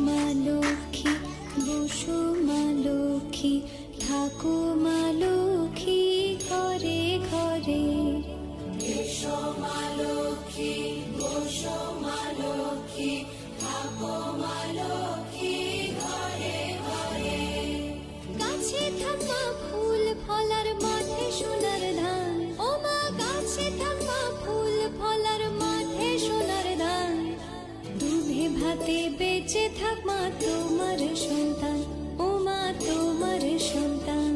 মা লক্ষ্মী, বসো মা লক্ষ্মী, থাকো মা লক্ষ্মী ঘরে ঘরে। এসো মা লক্ষ্মী, বসো মা লক্ষ্মী, থাকো মা লক্ষ্মী ঘরে ঘরে। গাছে থাকা ফুল ফলার মাঠে সোনার ধান, ও মা গাছে থাকা ফুল ফলার মাঠে সোনার ধান। দুধে ভাতে বেঁচে থাক মা তোমার সন্তান, ও মা তোমার সন্তান।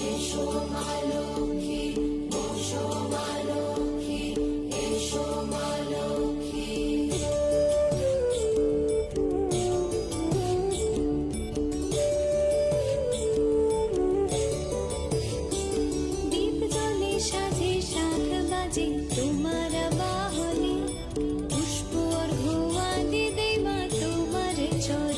এসো মা লক্ষ্মী, বসো মা লক্ষ্মী, এসো মা লক্ষ্মী। দীপ জ্বলে সাজে শাখ বাজে তোমার বাহনে, পুষ্প অর্ঘ্য আদি দেই মা তোমার চরণে।